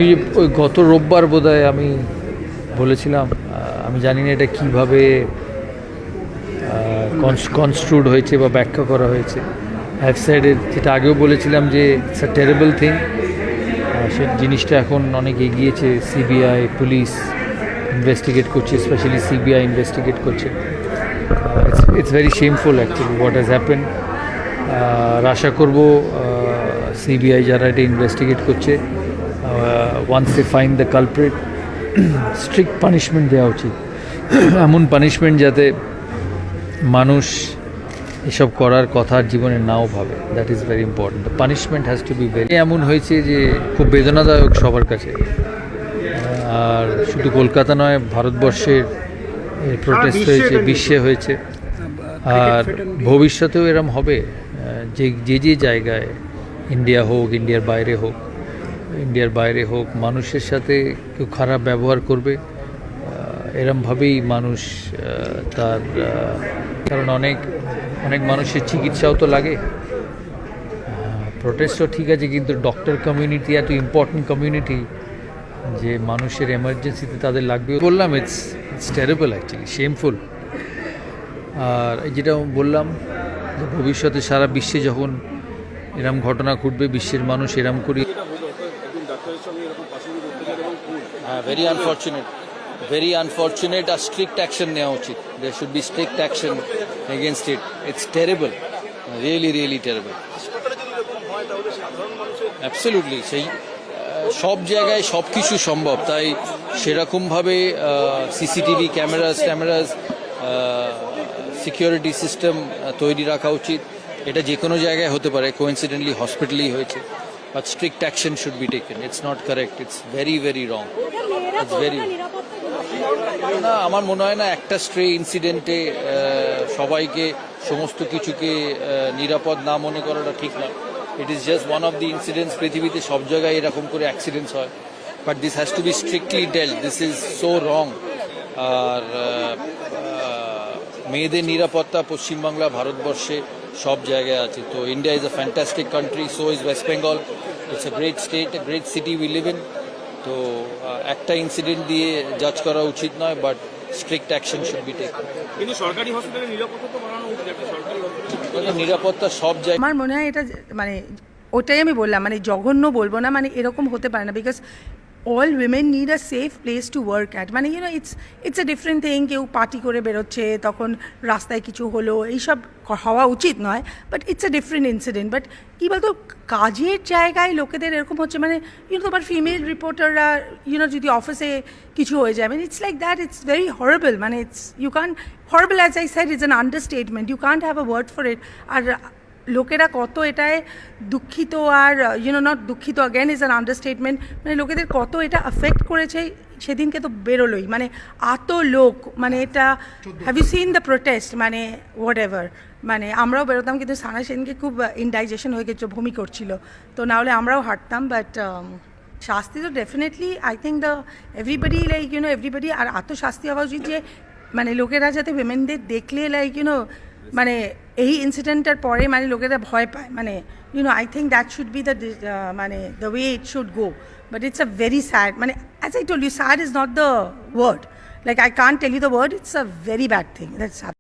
ওই গত রোববার বোধহয় আমি বলেছিলাম, আমি জানি না এটা কীভাবে কনস্ট্রুড হয়েছে বা ব্যাখ্যা করা হয়েছে। হ্যাভ সাইড যেটা আগেও বলেছিলাম যে ইটস আ টেরেবল থিং, সে জিনিসটা এখন অনেক এগিয়েছে। সিবিআই পুলিশ ইনভেস্টিগেট করছে, স্পেশালি সিবিআই ইনভেস্টিগেট করছে। It's very shameful actually what has happen. আশা করব সিবিআই যারা এটা ইনভেস্টিগেট করছে, once they find the culprit, strict punishment দেওয়া উচিত। এমন পানিশমেন্ট যাতে মানুষ এসব করার কথা জীবনে নাও ভাবে। That is very important. The punishment has to be very. এমন হয়েছে যে খুব বেদনাদায়ক সবার কাছে, আর শুধু কলকাতা নয়, ভারতবর্ষের প্রোটেস্ট হয়েছে, বিশ্বে হয়েছে, আর ভবিষ্যতেও এরম হবে। যে জায়গায় ইন্ডিয়া হোক, ইন্ডিয়ার বাইরে হোক, মানুষের সাথে কেউ খারাপ ব্যবহার করবে, এরমভাবেই মানুষ তার, কারণ অনেক মানুষের চিকিৎসাও তো লাগে। প্রোটেস্টও ঠিক আছে, কিন্তু ডক্টর কমিউনিটি এত ইম্পর্টেন্ট কমিউনিটি যে মানুষের এমার্জেন্সিতে তাদের লাগবে। বললাম ইটস টেরেবল অ্যাকচুয়ালি, শেমফুল। আর যেটা বললাম যে ভবিষ্যতে সারা বিশ্বে যখন এরম ঘটনা ঘটবে, বিশ্বের মানুষ এরম করি। very unfortunate আর স্ট্রিক্ট অ্যাকশন নেওয়া উচিত। there should be strict action against it. It's terrible, really terrible. absolutely সেই সব জায়গায় সব কিছু সম্ভব, তাই সেরকমভাবে সিসিটিভি ক্যামেরাস সিকিউরিটি সিস্টেম তৈরি রাখা উচিত। এটা যে কোনো জায়গায় হতে পারে, কোইন্সিডেন্টলি হসপিটালেই হয়েছে, but strict action should be taken. It's not correct, it's very wrong. It's very না, আমার মনে হয় না একটা স্ট্রে ইনসিডেন্টে সবাইকে সমস্ত কিছুকে নিরাপদ না মনে করাটা ঠিক নয়। It is just one of the incidents. পৃথিবীতে সব জায়গায় এরকম করে অ্যাক্সিডেন্টস হয়, but this has to be strictly dealt. This is so wrong. আর মেয়েদের নিরাপত্তা পশ্চিমবাংলা, ভারতবর্ষে সব জায়গায় আছে। তো India is a fantastic country, so is West Bengal. It's a great state, a great city we live in. তো একটা ইনসিডেন্ট দিয়ে জাজ করা উচিত নয়, but strict action should be taken. কিন্তু সরকারি হসপিটালে নিরাপত্তা তো বাড়ানো উচিত। একটা সরকারি হসপিটালে নিরাপত্তা সব জায়গায়। আমার মনে হয় এটা মানে ওটাই আমি বললাম, মানে জঘন্য বলবো না, মানে এরকম হতে পারে না। Because all women need a safe place to work at. মানে it's a different thing. কেউ পার্টি করে বেরোচ্ছে, তখন রাস্তায় কিছু হলো, এইসব হওয়া উচিত নয়, but it's a different incident. But কী বলতো, কাজের জায়গায় লোকেদের এরকম হচ্ছে, মানে তোমার ফিমেল রিপোর্টাররা যদি অফিসে কিছু হয়ে যায়, মানে it's like that, it's very horrible. মানে you can't, horrible as I said is an understatement, you can't have a word for it. আর লোকেরা কত এটায় দুঃখিত, আর নট দুঃখিত অ্যাগেন ইজ অ্যান আন্ডারস্টেটমেন্ট, মানে লোকেদের কত এটা অ্যাফেক্ট করেছে সেদিনকে তো বেরোলোই, মানে এত লোক, মানে এটা have you seen the protest, মানে হোয়াট এভার। মানে আমরাও বেরোতাম, কিন্তু সানা সেদিনকে খুব ইনডাইজেশন হয়ে গেছিলো, বমি করছিল, তো নাহলে আমরাও হাঁটতাম। বাট শাস্তি তো definitely, I think the everybody like everybody, আর এত শাস্তি হওয়া উচিত যে মানে লোকেরা যাতে উইমেনদের দেখলে লাইক মানে এই ইনসিডেন্টের পরে মানে লোকেরা ভয় পায়, মানে I think that should be the মানে the way it should go. But it's a very sad, মানে as I told you, sad is not the word, like I can't tell you the word, it's a very bad thing that's happening.